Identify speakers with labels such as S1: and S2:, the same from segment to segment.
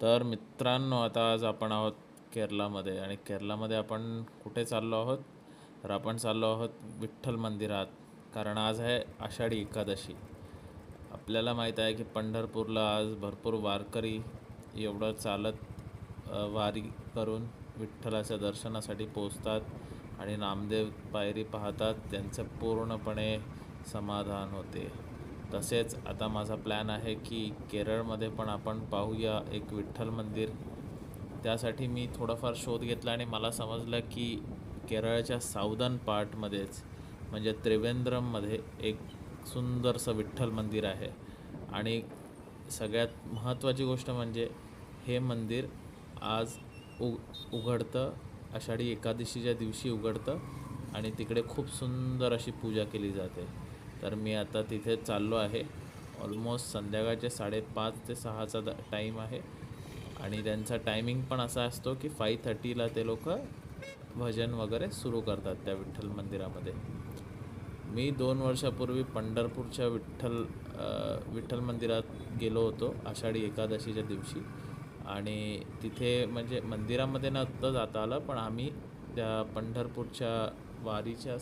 S1: तर मित्रांनो, आता आज आपण आहोत केरलामध्ये आणि केरलामध्ये आपण कुठे चाललो आहोत? तर आपण चाललो आहोत विठ्ठल मंदिरात. कारण आज आहे आषाढी एकादशी. आपल्याला माहीत आहे की पंढरपूरला आज भरपूर वारकरी एवढं चालत वारी करून विठ्ठलाच्या दर्शनासाठी पोचतात आणि नामदेव पायरी पाहतात. त्यांचं पूर्णपणे समाधान होते. तसेच आता माझा प्लॅन आहे की केरळमध्ये पण आपण पाहूया एक विठ्ठल मंदिर. त्यासाठी मी थोडाफार शोध घेतला आणि मला समजलं की केरळच्या साऊदर्न पार्टमध्येच म्हणजे त्रिवेंद्रममध्ये एक सुंदरसं विठ्ठल मंदिर आहे. आणि सगळ्यात महत्त्वाची गोष्ट म्हणजे हे मंदिर आज उघडतं, आषाढी एकादशीच्या दिवशी उघडतं आणि तिकडे खूप सुंदर अशी पूजा केली जाते. तर मी आता तिथे चाललो आहे. ऑलमोस्ट संध्याकाळचे 5:30 ते 6चा टाईम आहे आणि त्यांचा टायमिंग पण असा असतो की 5:30ला ते लोक भजन वगैरे सुरू करतात त्या विठ्ठल मंदिरामध्ये. मी 2 वर्षापूर्वी पंढरपूरच्या विठ्ठल मंदिरात गेलो होतो आषाढी एकादशीच्या दिवशी आणि तिथे म्हणजे मंदिरामध्ये नव्हतं जाता आलं, पण आम्ही त्या पंढरपूरच्या वारीच्या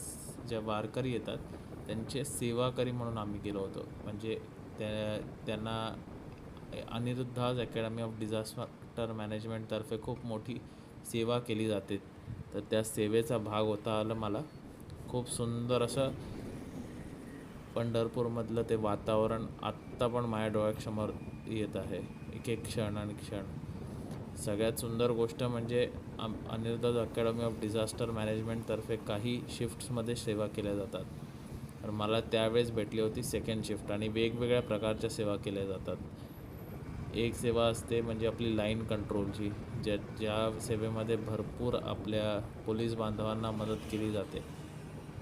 S1: ज्या वारकरी येतात त्यांचे सेवाकरी म्हणून आम्ही गेलो होतो. म्हणजे त्यांना अनिरुद्धाज अकॅडमी ऑफ डिझास्टर मॅनेजमेंटतर्फे खूप मोठी सेवा केली जाते. तर त्या सेवेचा भाग होता आलं मला. खूप सुंदर असं पंढरपूरमधलं ते वातावरण आत्ता पण माझ्या डोळ्यासमोर येत आहे, एक एक क्षण आणि क्षण. सगळ्यात सुंदर गोष्ट म्हणजे अनिरुद्ध अकॅडमी ऑफ डिझास्टर मॅनेजमेंटतर्फे काही शिफ्ट्समध्ये सेवा केल्या जातात. तर मला त्यावेळेस भेटली होती सेकंड शिफ्ट आणि वेगवेगळ्या प्रकारच्या सेवा केल्या जातात. एक सेवा असते म्हणजे आपली लाईन कंट्रोलची, ज्या सेवेमध्ये भरपूर आपल्या पोलीस बांधवांना मदत केली जाते.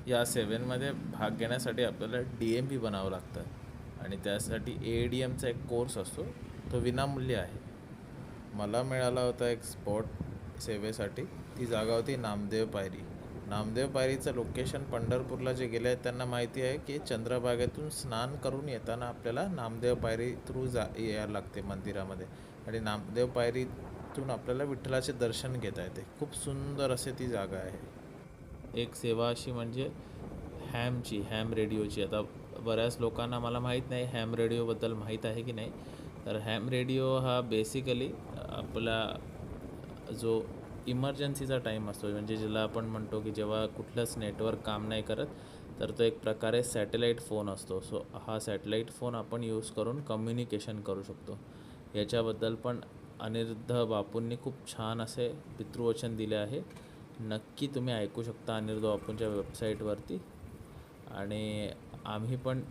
S1: या सेवेमध्ये भाग घेण्यासाठी आपल्याला DMP बनावं लागतं आणि त्यासाठी AADMचा एक कोर्स असतो, तो विनामूल्य आहे. मला मिळाला होता एक स्पॉट सेवेसाठी. ती जागा होती नामदेव पायरी. नामदेव पायरीचं लोकेशन पंढरपूरला जे गेले आहेत त्यांना माहिती आहे की चंद्रभागेतून स्नान करून येताना आपल्याला नामदेव पायरी थ्रू यायला लागते मंदिरामध्ये आणि नामदेव पायरीतून आपल्याला विठ्ठलाचे दर्शन घेता येते. खूप सुंदर असे ती जागा आहे. एक सेवा अशी म्हणजे हॅम रेडिओची. आता बऱ्याच लोकांना मला माहीत नाही हॅम रेडिओबद्दल माहीत आहे की नाही. तर हॅम रेडिओ हा बेसिकली आपला जो इमर्जन्सीचा टाईम असतो, म्हणजे ज्याला आपण म्हणतो की जेव्हा कुठलंच नेटवर्क काम नाही करत, तर तो एक प्रकारे सॅटेलाईट फोन असतो. सो हा सॅटेलाईट फोन आपण यूज करून कम्युनिकेशन करू शकतो. याच्याबद्दल पण अनिरुद्ध बापूंनी खूप छान असे पितृवचन दिले आहे. नक्की तुम्ही ऐकू शकता अनिरुद्ध बापूंच्या वेबसाईटवरती. आणि आम्ही पण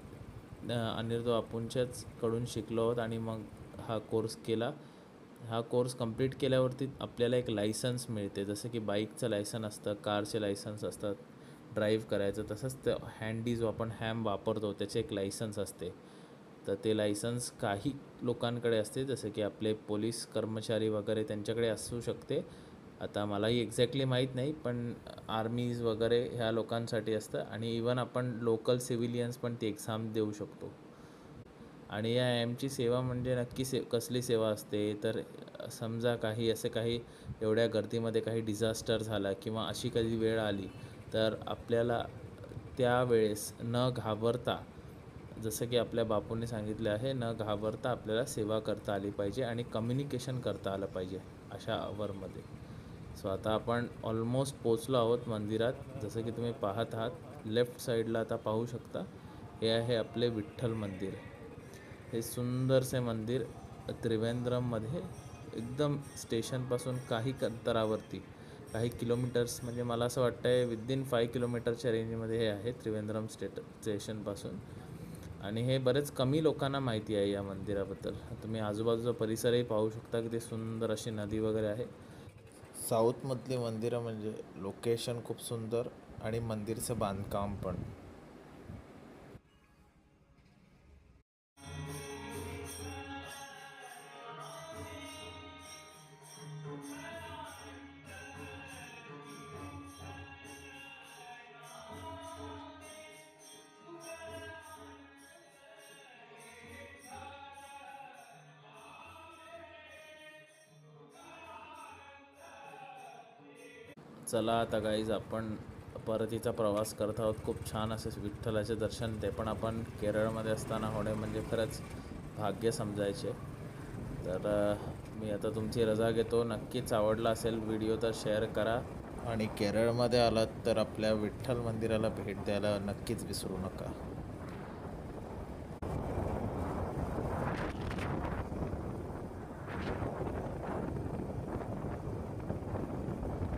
S1: अनिरुद्ध बापूंच्याच कडून शिकलो आहोत आणि मग हा कोर्स केला. हा कोर्स कंप्लीट केल्यावरती आपल्याला एक लायसन्स मिळते. जसं की बाईकचं लायसन असतं, कारचे लायसन्स असतात ड्राईव्ह करायचं, तसंच ते हँडी जो आपण हॅम वापरतो त्याचे एक लायसन्स असते. तर ते लायसन्स काही लोकांकडे असते, जसं की आपले पोलीस कर्मचारी वगैरे त्यांच्याकडे असू शकते. आता मलाही एक्झॅक्टली माहीत नाही, पण आर्मीज वगैरे ह्या लोकांसाठी असतं आणि इवन आपण लोकल सिव्हिलियन्स पण ती एक्झाम देऊ शकतो. आणि या ॲमची सेवा म्हणजे नक्की कसली सेवा असते, तर समजा काही एवढ्या गर्दीमध्ये काही डिझास्टर झाला किंवा अशी कधी वेळ आली, तर आपल्याला त्यावेळेस न घाबरता, जसं की आपल्या बापूंनी सांगितलं आहे, न घाबरता आपल्याला सेवा करता आली पाहिजे आणि कम्युनिकेशन करता आलं पाहिजे अशा आवरमध्ये. सो आता आपण ऑलमोस्ट पोचलो आहोत मंदिरात. जसं की तुम्ही पाहत आहात लेफ्ट साईडला आता पाहू शकता, हे आहे आपले विठ्ठल मंदिर. हे सुंदरसे मंदिर त्रिवेंद्रममध्ये एकदम स्टेशनपासून काही अंतरावरती, काही किलोमीटर्स, म्हणजे मला असं वाटतं आहे विदिन 5 किलोमीटरच्या रेंजमध्ये हे आहे त्रिवेंद्रम स्टेशनपासून. आणि हे बरेच कमी लोकांना माहिती आहे या मंदिराबद्दल. तुम्ही आजूबाजूचा परिसरही पाहू शकता की ते सुंदर अशी नदी वगैरे आहे. साऊथमधली मंदिरं म्हणजे लोकेशन खूप सुंदर आणि मंदिरचं बांधकाम पण. चला आता गाईज आपण परतीचा प्रवास करत आहोत. खूप छान असे विठ्ठलाचे दर्शन, ते पण आपण केरळमध्ये असताना होणे म्हणजे खरंच भाग्य समजायचे. तर मी आता तुमची रजा घेतो. नक्कीच आवडला असेल व्हिडिओ तर शेअर करा आणि केरळमध्ये आलात तर आपल्या विठ्ठल मंदिराला भेट द्यायला नक्कीच विसरू नका.